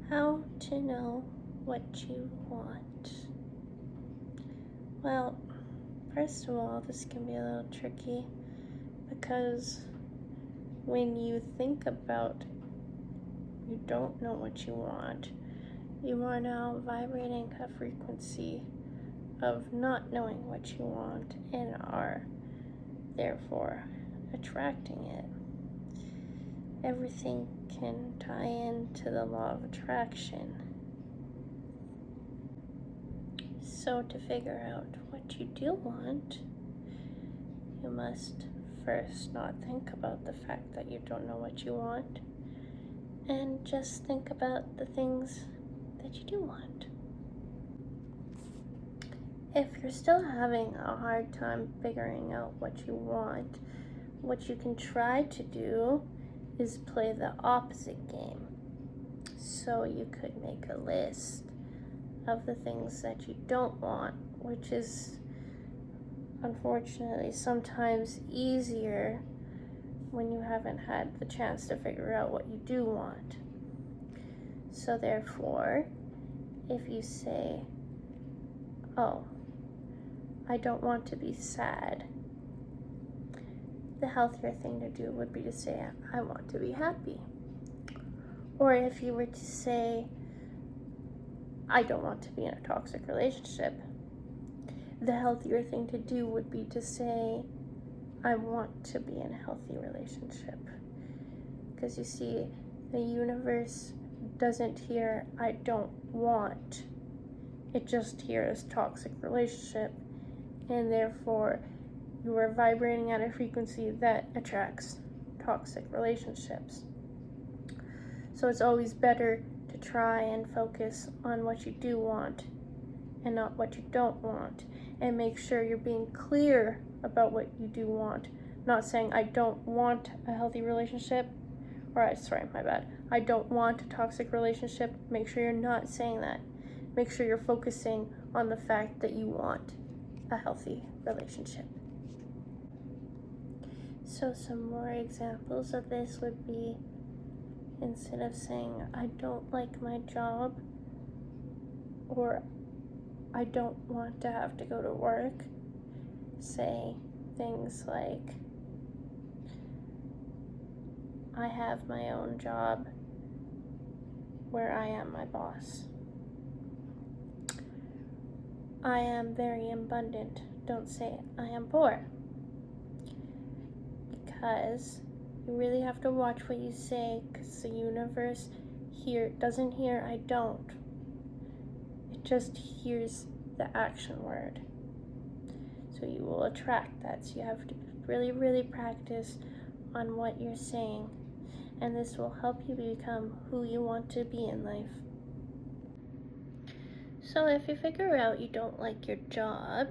How to know what you want? Well, first of all, this can be a little tricky because when you think about you don't know what you want, you are now vibrating a frequency of not knowing what you want and are therefore attracting it. Everything can tie into the law of attraction. So to figure out what you do want, you must first not think about the fact that you don't know what you want, and just think about the things that you do want. If you're still having a hard time figuring out what you want, what you can try to do is play the opposite game. So you could make a list of the things that you don't want, which is unfortunately sometimes easier when you haven't had the chance to figure out what you do want. So therefore, if you say, oh, I don't want to be sad, the healthier thing to do would be to say, I want to be happy. Or if you were to say, I don't want to be in a toxic relationship, the healthier thing to do would be to say, I want to be in a healthy relationship. Because you see, the universe doesn't hear, I don't want. It just hears toxic relationship. And therefore, you are vibrating at a frequency that attracts toxic relationships. So it's always better to try and focus on what you do want and not what you don't want, and make sure you're being clear about what you do want, not saying I don't want a healthy relationship, I don't want a toxic relationship. Make sure you're not saying that. Make sure you're focusing on the fact that you want a healthy relationship. So some more examples of this would be, instead of saying I don't like my job or I don't want to have to go to work, say things like, I have my own job where I am my boss. I am very abundant. Don't say I am poor. Because you really have to watch what you say, because the universe doesn't hear I don't. It just hears the action word. So you will attract that. So you have to really, really practice on what you're saying. And this will help you become who you want to be in life. So if you figure out you don't like your job,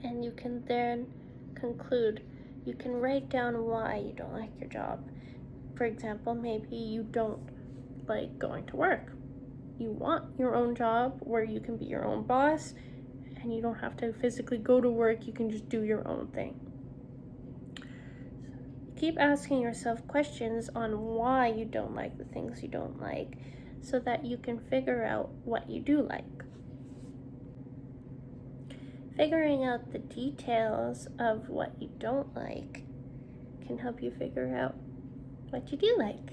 and you can then conclude, you can write down why you don't like your job. For example, maybe you don't like going to work. You want your own job where you can be your own boss and you don't have to physically go to work, you can just do your own thing. Keep asking yourself questions on why you don't like the things you don't like, so that you can figure out what you do like. Figuring out the details of what you don't like can help you figure out what you do like.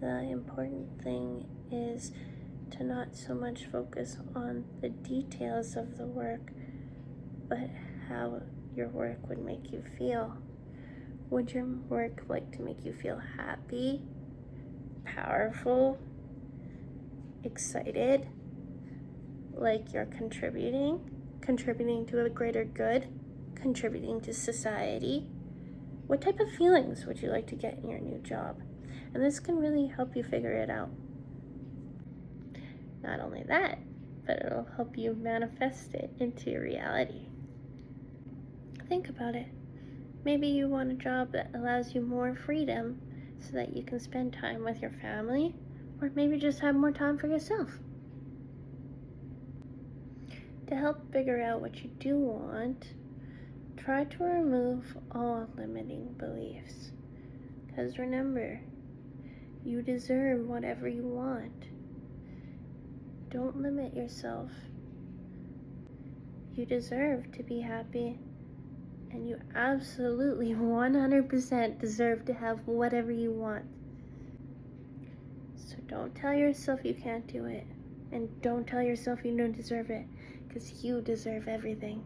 The important thing is to not so much focus on the details of the work, but how your work would make you feel. Would your work like to make you feel happy, powerful, excited, like you're contributing to a greater good, contributing to society? What type of feelings would you like to get in your new job? And this can really help you figure it out. Not only that, but it'll help you manifest it into your reality. Think about it. Maybe you want a job that allows you more freedom so that you can spend time with your family, or maybe just have more time for yourself. To help figure out what you do want, try to remove all limiting beliefs. Because remember, You deserve whatever you want. Don't limit yourself. You deserve to be happy, and you absolutely 100% deserve to have whatever you want. So don't tell yourself you can't do it, and don't tell yourself you don't deserve it, because you deserve everything.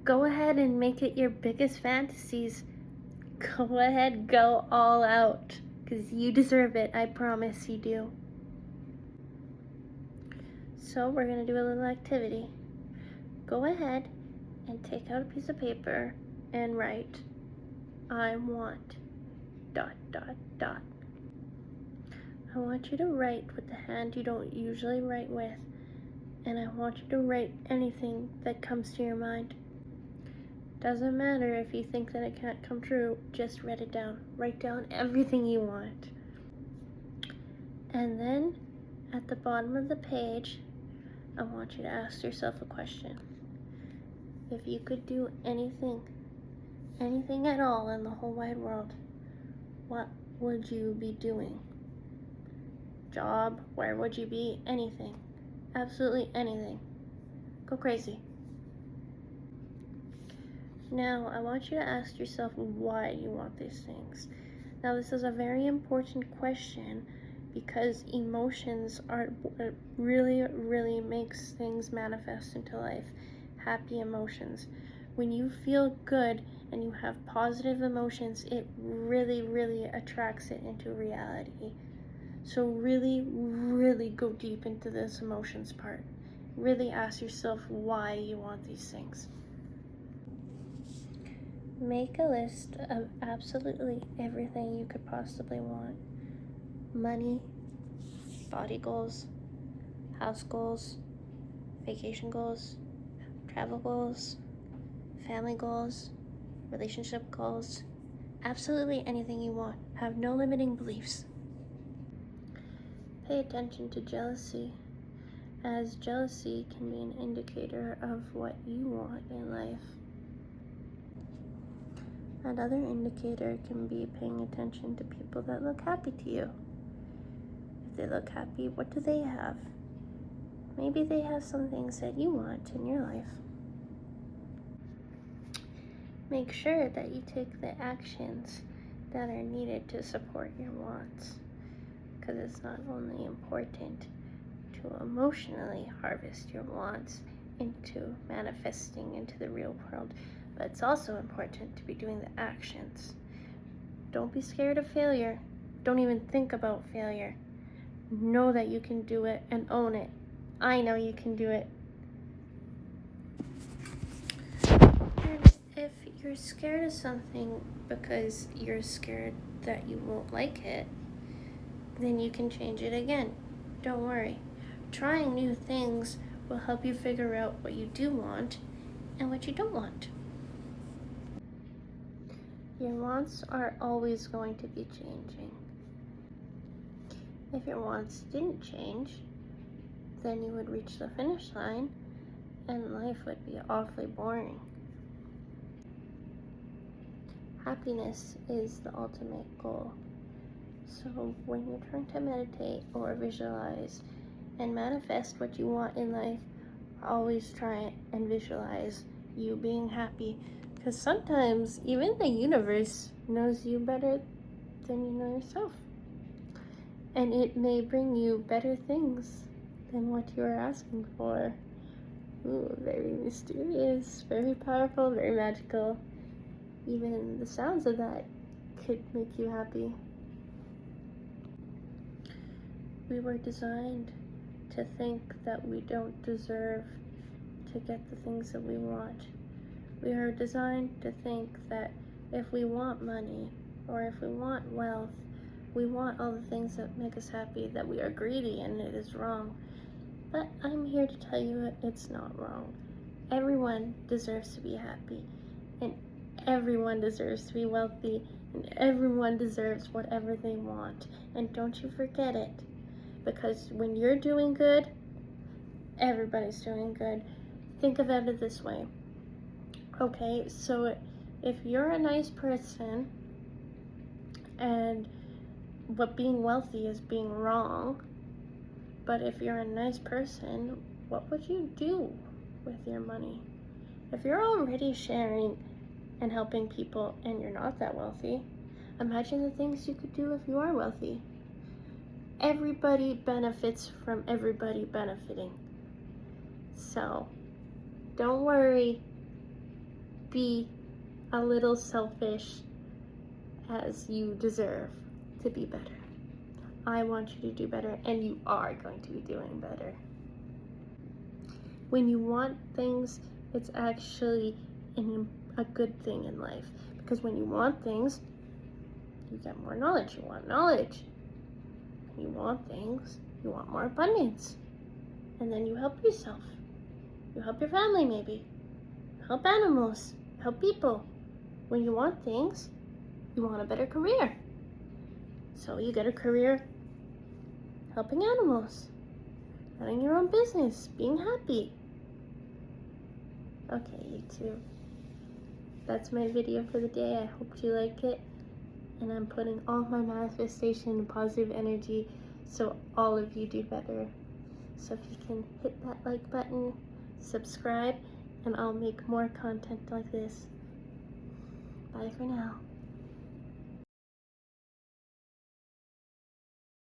Go ahead and make it your biggest fantasies. Go ahead, go all out, because you deserve it. I promise you do. So we're going to do a little activity. Go ahead and take out a piece of paper and write, I want ... I want you to write with the hand you don't usually write with, and I want you to write anything that comes to your mind. Doesn't matter if you think that it can't come true, just write it down. Write down everything you want. And then at the bottom of the page, I want you to ask yourself a question. If you could do anything at all in the whole wide world, what would you be doing? Job, where would you be? Anything. Absolutely anything. Go crazy. Now, I want you to ask yourself why you want these things. Now, this is a very important question because emotions are what really makes things manifest into life. Happy emotions. When you feel good and you have positive emotions, it really attracts it into reality. So really go deep into this emotions part. Really ask yourself why you want these things. Make a list of absolutely everything you could possibly want. Money, body goals, house goals, vacation goals, travel goals, family goals, relationship goals, absolutely anything you want. Have no limiting beliefs. Pay attention to jealousy, as jealousy can be an indicator of what you want in life. Another indicator can be paying attention to people that look happy to you. If they look happy, what do they have? Maybe they have some things that you want in your life. Make sure that you take the actions that are needed to support your wants, because it's not only important to emotionally harvest your wants into manifesting into the real world, but it's also important to be doing the actions. Don't be scared of failure. Don't even think about failure. Know that you can do it and own it. I know you can do it. And if you're scared of something because you're scared that you won't like it, then you can change it again. Don't worry. Trying new things will help you figure out what you do want and what you don't want. Your wants are always going to be changing. If your wants didn't change, then you would reach the finish line and life would be awfully boring. Happiness is the ultimate goal. So when you're trying to meditate or visualize and manifest what you want in life, always try and visualize you being happy, because sometimes even the universe knows you better than you know yourself, and it may bring you better things than what you are asking for. Ooh, very mysterious, very powerful, very magical. Even the sounds of that could make you happy. We were designed to think that we don't deserve to get the things that we want. We are designed to think that if we want money or if we want wealth, we want all the things that make us happy, that we are greedy and it is wrong. But I'm here to tell you that it's not wrong. Everyone deserves to be happy, and everyone deserves to be wealthy, and everyone deserves whatever they want. And don't you forget it, because when you're doing good, everybody's doing good. Think of it this way. Okay, so if you're a nice person and what being wealthy is being wrong. But if you're a nice person, what would you do with your money? If you're already sharing and helping people and you're not that wealthy, imagine the things you could do if you are wealthy. Everybody benefits from everybody benefiting. So, don't worry. Be a little selfish, as you deserve to be better. I want you to do better, and you are going to be doing better. When you want things, it's actually a good thing in life, because when you want things, you get more knowledge. You want knowledge. When you want things, you want more abundance, and then you help yourself. You help your family, maybe. You help animals. You help people. When you want things, you want a better career. So you get a career helping animals, running your own business, being happy. Okay, YouTube. That's my video for the day. I hope you like it. And I'm putting all my manifestation and positive energy so all of you do better. So if you can hit that like button, subscribe, and I'll make more content like this. Bye for now.